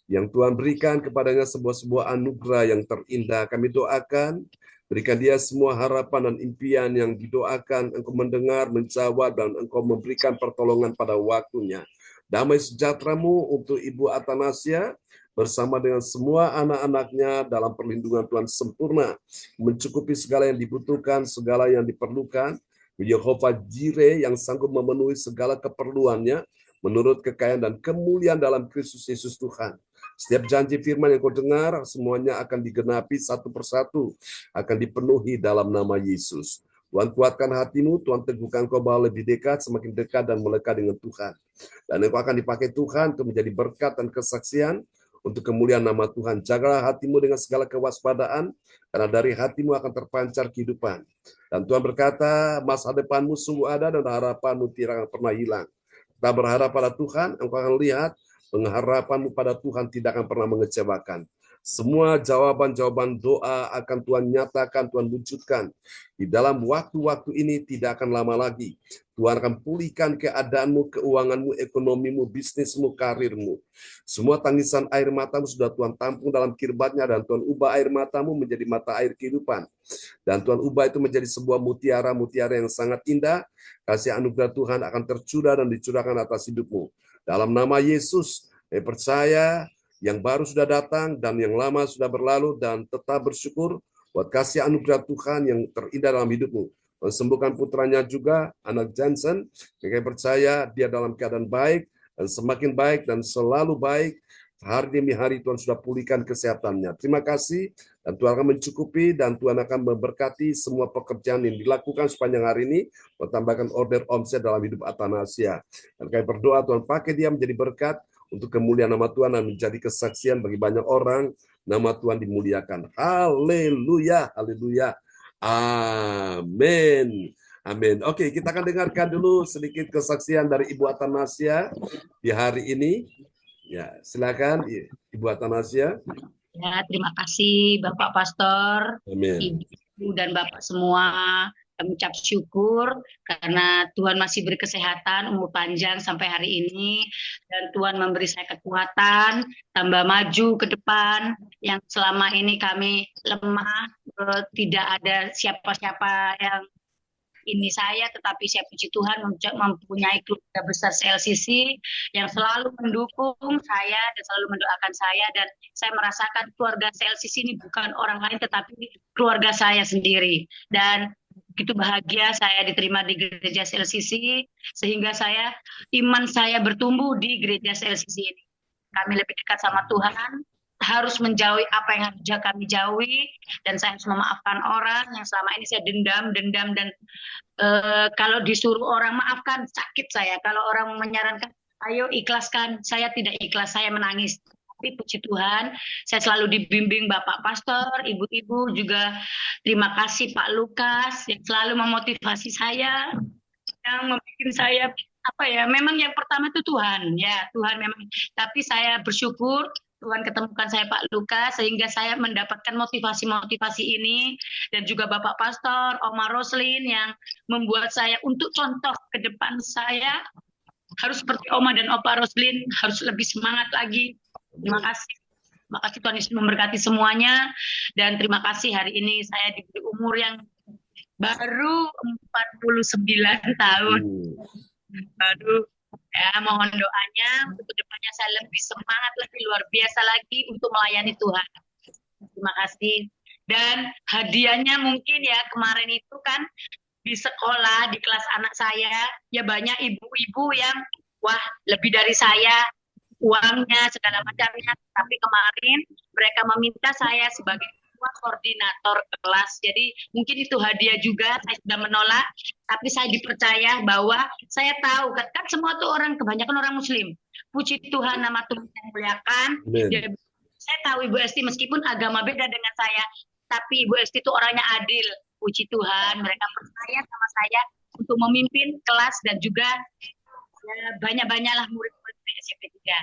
yang Tuhan berikan kepadanya sebuah anugerah yang terindah. Kami doakan, berikan dia semua harapan dan impian yang didoakan. Engkau mendengar, menjawab, dan Engkau memberikan pertolongan pada waktunya. Damai sejahtera-Mu untuk Ibu Atanasia, bersama dengan semua anak-anaknya dalam perlindungan Tuhan sempurna, mencukupi segala yang dibutuhkan, segala yang diperlukan. Yehova Jireh yang sanggup memenuhi segala keperluannya menurut kekayaan dan kemuliaan dalam Kristus Yesus Tuhan. Setiap janji firman yang kau dengar, semuanya akan digenapi satu persatu, akan dipenuhi dalam nama Yesus. Tuhan kuatkan hatimu, Tuhan teguhkan kau bahwa lebih dekat, semakin dekat dan melekat dengan Tuhan. Dan engkau akan dipakai Tuhan untuk menjadi berkat dan kesaksian untuk kemuliaan nama Tuhan. Jagalah hatimu dengan segala kewaspadaan, karena dari hatimu akan terpancar kehidupan. Dan Tuhan berkata, masa depanmu sungguh ada dan harapanmu tidak akan pernah hilang. Kita berharap pada Tuhan, engkau akan lihat pengharapanmu pada Tuhan tidak akan pernah mengecewakan. Semua jawaban-jawaban doa akan Tuhan nyatakan, Tuhan wujudkan. Di dalam waktu-waktu ini tidak akan lama lagi. Tuhan akan pulihkan keadaanmu, keuanganmu, ekonomimu, bisnismu, karirmu. Semua tangisan air matamu sudah Tuhan tampung dalam kirbatnya, dan Tuhan ubah air matamu menjadi mata air kehidupan. Dan Tuhan ubah itu menjadi sebuah mutiara-mutiara yang sangat indah. Kasih anugerah Tuhan akan tercurah dan dicurahkan atas hidupmu. Dalam nama Yesus, saya percaya yang baru sudah datang dan yang lama sudah berlalu, dan tetap bersyukur buat kasih anugerah Tuhan yang terindah dalam hidupmu. Sembuhkan putranya juga, anak Johnson. Saya percaya dia dalam keadaan baik dan semakin baik dan selalu baik. Hari demi hari Tuhan sudah pulihkan kesehatannya. Terima kasih, dan Tuhan akan mencukupi, dan Tuhan akan memberkati semua pekerjaan yang dilakukan sepanjang hari ini, menambahkan order omset dalam hidup Athanasia. Dan kami berdoa Tuhan pakai dia menjadi berkat untuk kemuliaan nama Tuhan dan menjadi kesaksian bagi banyak orang. Nama Tuhan dimuliakan. Haleluya, haleluya. Amin. Amin. Oke, kita akan dengarkan dulu sedikit kesaksian dari Ibu Athanasia di hari ini. Ya, silakan Ibu Athanasia. Ya, terima kasih Bapak Pastor, Amin. Ibu dan Bapak semua. Kami ucap syukur karena Tuhan masih beri kesehatan, umur panjang sampai hari ini, dan Tuhan memberi saya kekuatan, tambah maju ke depan, yang selama ini kami lemah, tidak ada siapa-siapa yang ini saya, tetapi saya puji Tuhan mempunyai keluarga besar CLCC yang selalu mendukung saya dan selalu mendoakan saya, dan saya merasakan keluarga CLCC ini bukan orang lain tetapi keluarga saya sendiri, dan begitu bahagia saya diterima di gereja CLCC, sehingga iman saya bertumbuh di gereja CLCC ini. Kami lebih dekat sama Tuhan, harus menjauhi apa yang harus kami jauhi, dan saya harus memaafkan orang yang selama ini saya dendam, dan kalau disuruh orang maafkan sakit saya. Kalau orang menyarankan ayo ikhlaskan, saya tidak ikhlas, saya menangis. Tapi puji Tuhan, saya selalu dibimbing Bapak Pastor, ibu-ibu juga. Terima kasih Pak Lukas yang selalu memotivasi saya, yang membuat saya memang yang pertama itu Tuhan, ya Tuhan memang. Tapi saya bersyukur Tuhan ketemukan saya Pak Lukas, sehingga saya mendapatkan motivasi-motivasi ini, dan juga Bapak Pastor, Oma Roslin yang membuat saya untuk contoh ke depan saya harus seperti Oma dan Opa Roslin, harus lebih semangat lagi. Terima kasih. Terima kasih Tuhan Yesus memberkati semuanya, dan terima kasih hari ini saya diberi umur yang baru 49 tahun. Aduh, ya mohon doanya untuk kedepannya saya lebih semangat, lebih luar biasa lagi untuk melayani Tuhan. Terima kasih. Dan hadiahnya mungkin ya, kemarin itu kan di sekolah, di kelas anak saya, ya banyak ibu-ibu yang wah lebih dari saya uangnya segala macamnya, tapi kemarin mereka meminta saya sebagai koordinator kelas. Jadi mungkin itu hadiah juga, saya sudah menolak, tapi saya dipercaya bahwa saya tahu kan semua tuh orang, kebanyakan orang Muslim. Puji Tuhan, nama Tuhan dimuliakan. Saya tahu Ibu Esti meskipun agama beda dengan saya, tapi Ibu Esti itu orangnya adil. Puji Tuhan, mereka percaya sama saya untuk memimpin kelas, dan juga ya, banyak-banyaklah murid-murid di SMP 3.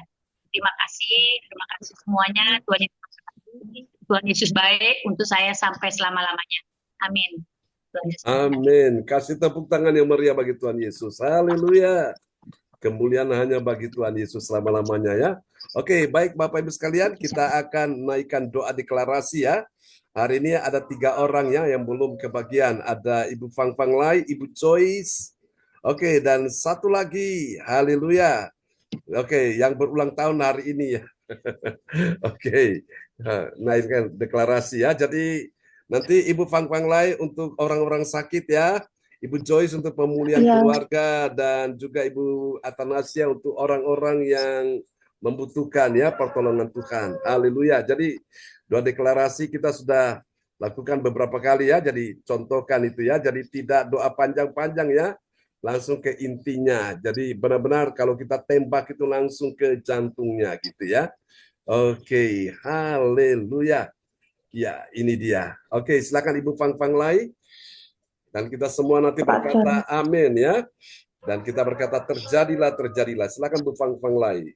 Terima kasih semuanya. Tuhan Yesus baik untuk saya sampai selama-lamanya. Amin. Amin. Kasih tepuk tangan yang meriah bagi Tuhan Yesus. Haleluya. Kemuliaan hanya bagi Tuhan Yesus selama-lamanya ya. Oke, baik Bapak Ibu sekalian, kita akan naikkan doa deklarasi ya. Hari ini ada 3 orang ya yang belum kebagian. Ada Ibu Fang Fang Lai, Ibu Joyce. Oke, dan satu lagi. Haleluya. Oke, yang berulang tahun hari ini ya. Oke, naikkan deklarasi ya. Jadi nanti Ibu Fang Fang Lai untuk orang-orang sakit ya. Ibu Joyce untuk pemulihan Iya. keluarga dan juga Ibu Atanasia untuk orang-orang yang membutuhkan ya pertolongan Tuhan. Haleluya. Jadi doa deklarasi kita sudah lakukan beberapa kali ya. Jadi contohkan itu ya. Jadi tidak doa panjang-panjang ya. Langsung ke intinya. Jadi benar-benar kalau kita tembak itu langsung ke jantungnya gitu ya. Oke, haleluya. Ya, ini dia. Oke, silakan Ibu Fang Fang Lai. Dan kita semua nanti berkata amin ya. Dan kita berkata terjadilah, terjadilah. Silakan Bu Fang Fang Lai.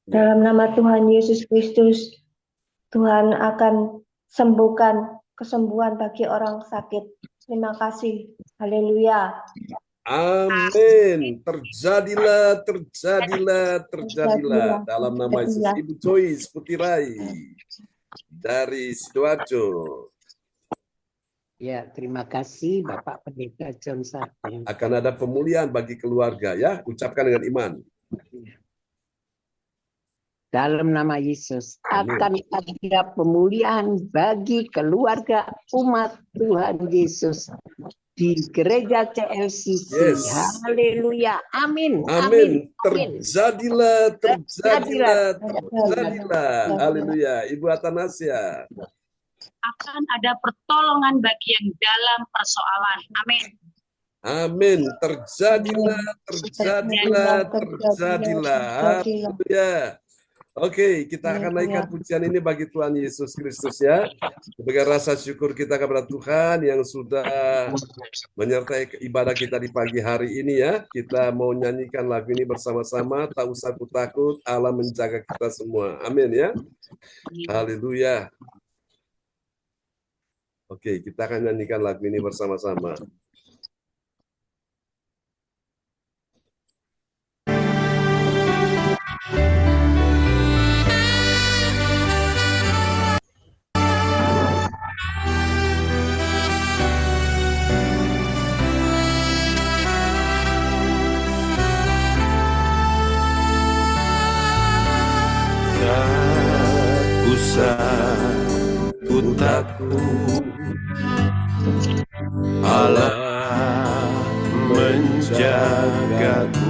Dalam nama Tuhan Yesus Kristus, Tuhan akan sembuhkan kesembuhan bagi orang sakit. Terima kasih. Haleluya. Amin. Terjadilah, terjadilah, terjadilah. Dalam nama Yesus. Ibu Joyce Putirai dari Sidoarjo. Ya, terima kasih Bapak Pendeta John Sarten. Akan ada pemulihan bagi keluarga ya. Ucapkan dengan iman. Dalam nama Yesus Amin. akan ada pemulihan bagi keluarga umat Tuhan Yesus di gereja CLCC. Yes. Haleluya. Amin. Amin. Amin. Terjadilah, terjadilah, terjadilah. Haleluya. Ibu Atanasia. Akan ada pertolongan bagi yang dalam persoalan. Amin. Amin. Terjadilah, terjadilah, terjadilah. Haleluya. Oke, kita akan naikkan pujian ini bagi Tuhan Yesus Kristus ya. Sebagai rasa syukur kita kepada Tuhan yang sudah menyertai ibadah kita di pagi hari ini ya. Kita mau nyanyikan lagu ini bersama-sama. Tak usah takut, Allah menjaga kita semua. Amin ya. Haleluya. Oke, kita akan nyanyikan lagu ini bersama-sama. Ku takut, Allah menjagaku.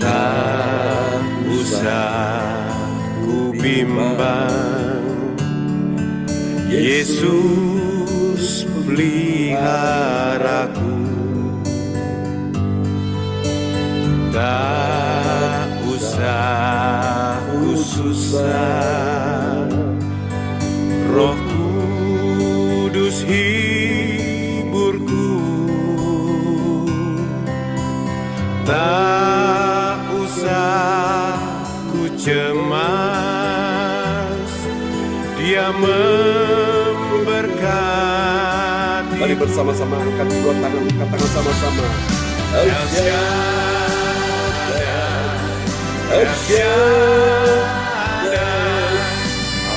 Tak usah ku bimbang, Yesus peliharaku. Tak usah ku susah, Roh Kudus hiburku. Tak usah ku cemas, Dia memberkati. Mari bersama-sama angkat dua tangan, katakan sama-sama.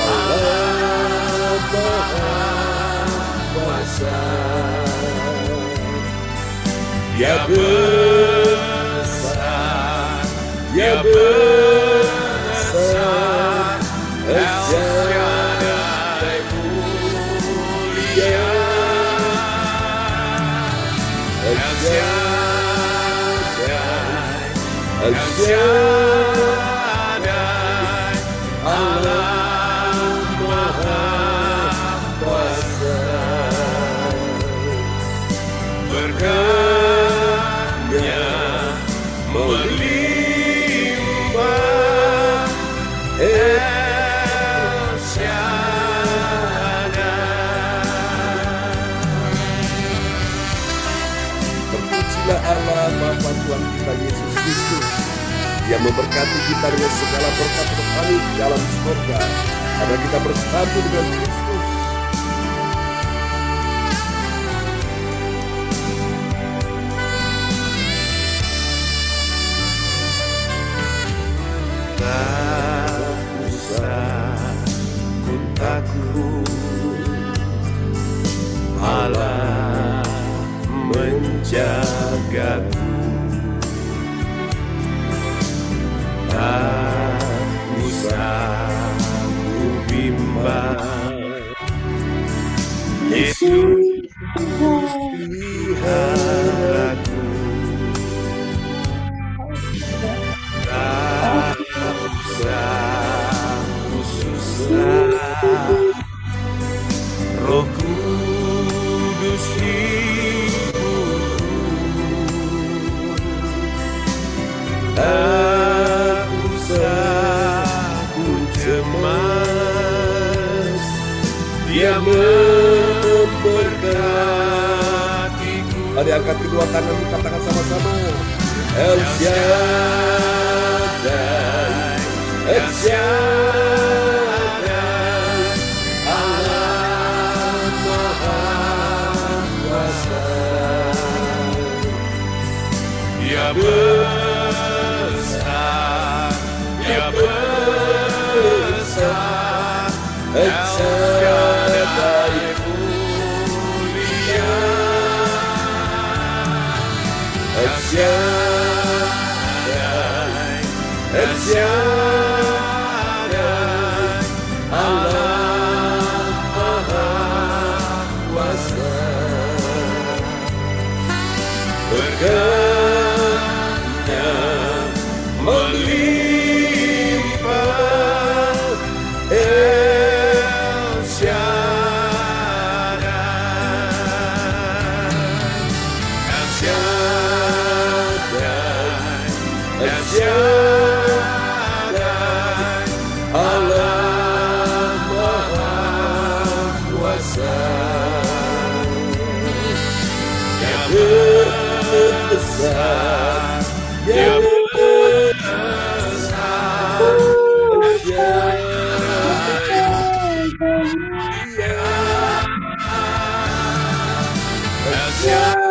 Allah Maha Kuasa. Dia besar, Dia besar, Elsyadai mulia, Elsyadai, Allah Maha Kuasa. Berkat-Nya melimpah, Terpujilah Allah Bapa Tuhan kita Yesus Kristus yang memberkati kita dengan segala berkat rohani di dalam surga karena kita bersatu dengan Kristus. Tak usah ku takut, Allah menjagaku. Tak usah ku bimbang, Yesus peliharaku. Tak usah ku susah, Roh Kudus hiburku. Tak usah ku cemas, Dia memberkatiku. Mari angkat kedua tanganmu, katakan sama-sama. El Shaddai, El Shaddai, Allah Maha Kuasa. Dia besar, Dia besar, El Shaddai mulia. El Shaddai, El Shaddai, Allah Maha Kuasa. Berkatnya melimpah, El Shaddai, El Shaddai, El Shaddai, Allah Maha Kuasa. Dia Besar, Dia besar, El Shaddai mulia. El Shaddai, El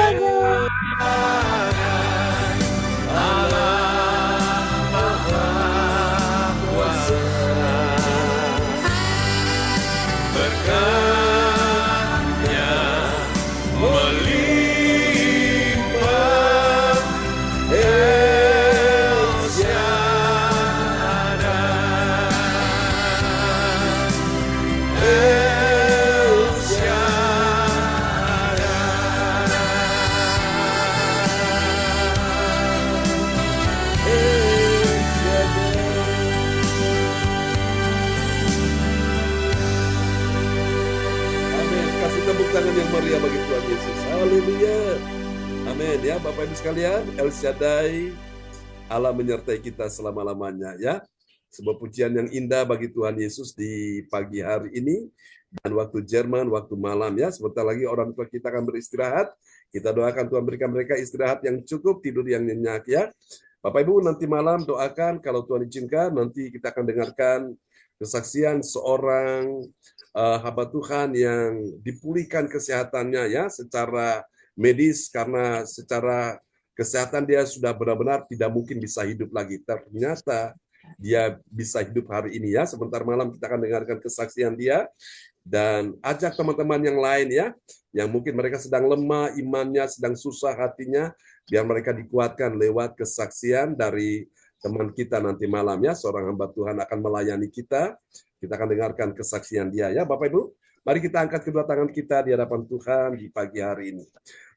Shaddai, Allah Maha Kuasa. berkatnya melimpah, El Shaddai, El Amin. Kasih tepuk tangan yang meriah bagi Tuhan Yesus. Haleluya. Amin ya Bapak Ibu sekalian. El Shaddai, Allah menyertai kita selama-lamanya ya. Sebuah pujian yang indah bagi Tuhan Yesus di pagi hari ini dan waktu Jerman, waktu malam ya. Sebentar lagi orang tua kita akan beristirahat. Kita doakan Tuhan berikan mereka istirahat yang cukup, tidur yang nyenyak ya. Bapak Ibu nanti malam doakan kalau Tuhan izinkan nanti kita akan dengarkan kesaksian seorang hamba Tuhan yang dipulihkan kesehatannya ya secara medis karena secara kesehatan dia sudah benar-benar tidak mungkin bisa hidup lagi. Ternyata dia bisa hidup hari ini ya. Sebentar malam kita akan dengarkan kesaksian dia dan ajak teman-teman yang lain ya yang mungkin mereka sedang lemah imannya, sedang susah hatinya, biar mereka dikuatkan lewat kesaksian dari teman kita nanti malam ya. Seorang hamba Tuhan akan melayani kita. Kita akan dengarkan kesaksian dia ya Bapak Ibu. Mari kita angkat kedua tangan kita di hadapan Tuhan di pagi hari ini.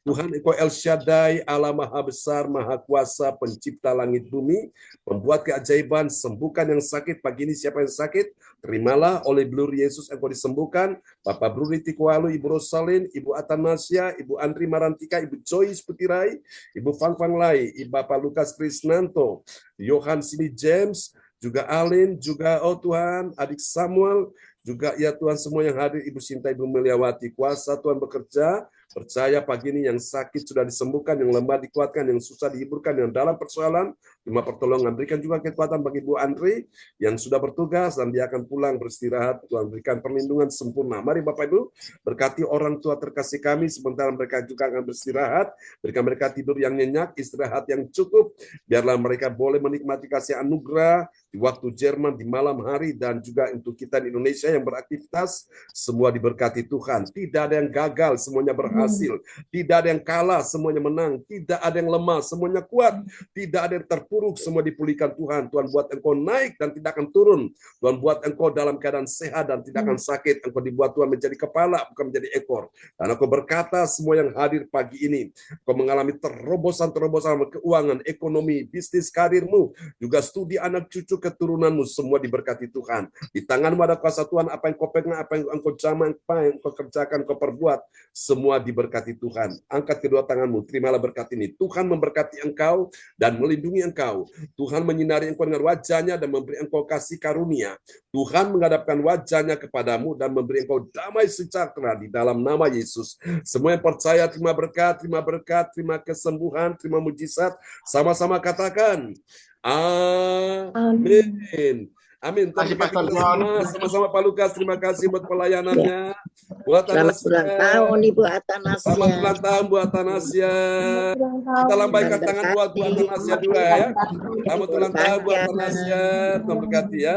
Tuhan Engkau El Shaddai, Allah Maha Besar, Maha Kuasa, Pencipta langit bumi, membuat keajaiban, sembuhkan yang sakit. Pagi ini siapa yang sakit? Terimalah oleh blur Yesus Engkau disembuhkan. Bapak Bruni Tikualu, Ibu Rosalin, Ibu Atanasia, Ibu Andri Marantika, Ibu Joyce Putirai, Ibu Fang Fang Lai, Ibu Bapak Lukas Krisnanto, Johan Sini James, juga Alin, juga oh Tuhan, adik Samuel, juga ya Tuhan semua yang hadir, Ibu Sinta, Ibu Meliawati, kuasa Tuhan bekerja. Percaya pagi ini yang sakit sudah disembuhkan, yang lemah dikuatkan, yang susah dihiburkan, yang dalam persoalan terima pertolongan. Berikan juga kekuatan bagi Bu Andri yang sudah bertugas dan dia akan pulang beristirahat. Tuhan berikan perlindungan sempurna. Mari Bapak Ibu, berkati orang tua terkasih kami sementara mereka juga akan beristirahat. Berikan mereka tidur yang nyenyak, istirahat yang cukup. Biarlah mereka boleh menikmati kasih anugerah di waktu Jerman di malam hari, dan juga untuk kita di Indonesia yang beraktivitas, semua diberkati Tuhan. Tidak ada yang gagal, semuanya berhasil. Tidak ada yang kalah, semuanya menang. Tidak ada yang lemah, semuanya kuat. Tidak ada yang terpuruk, semua dipulihkan Tuhan. Tuhan buat engkau naik dan tidak akan turun. Tuhan buat engkau dalam keadaan sehat dan tidak akan sakit. Engkau dibuat Tuhan menjadi kepala, bukan menjadi ekor. Dan aku berkata semua yang hadir pagi ini, kau mengalami terobosan-terobosan keuangan, ekonomi, bisnis, karirmu, juga studi anak cucu keturunanmu, semua diberkati Tuhan. Di tanganmu ada kuasa Tuhan, apa yang kau pegang, apa yang engkau jamah, apa yang kau kerjakan, kau perbuat, semua diberkati Tuhan. Angkat kedua tanganmu, terimalah berkat ini. Tuhan memberkati engkau dan melindungi engkau. Tuhan menyinari engkau dengan wajahnya dan memberi engkau kasih karunia. Tuhan menghadapkan wajahnya kepadamu dan memberi engkau damai sejahtera di dalam nama Yesus. Semua yang percaya terima berkat, terima kesembuhan, terima mujizat. Sama-sama katakan, amin. Amin. Terima kasih Pastor John. Sama-sama Pak Lukas, terima kasih buat pelayanannya. Buat Selamat ulang tahun Ibu Selamat Atanasia. ulang tahun Bu Atanasia. Kita lambaikan tangan buat Bu Atanasia juga ya. Selamat ulang tahun Bu Atanasia. Tuhan berkati ya.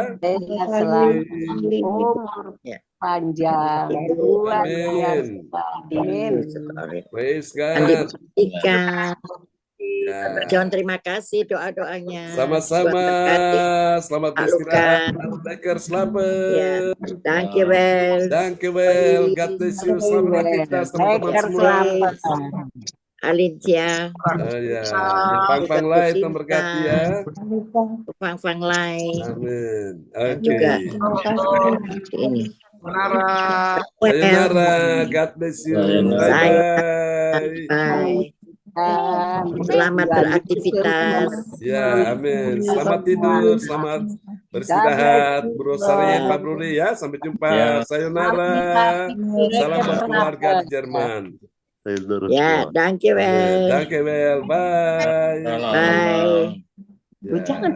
Umur Ya. panjang. Luar Amin. biasa. Amin. Praise Andi God. Ika. Ya. John, terima kasih doa-doanya. Sama-sama. Buat berkati. Selamat Pak beristirahat. Lukas. Dekker, Ya, selamat. thank you well. Thank you well. God bless you. Selamat aktivitas teman-teman Dekker semua. selamat. Alincia, Oh ya, Pang-Pang Lai, Tuhan berkati ya. Fang Lai, Amin. dan Oke. juga ini. Nara. Well, Sayonara. God bless you. Bye-bye. bye. Selamat beraktivitas. Ya, amin. Selamat tidur, selamat beristirahat. Bro Sari, Pak Bruri ya. Sampai jumpa. Ya. Sayonara. Salam buat keluarga di Jerman. Ya, thank you well. Danke well. Bye. Selamat Bye. malam. Ya. Jangan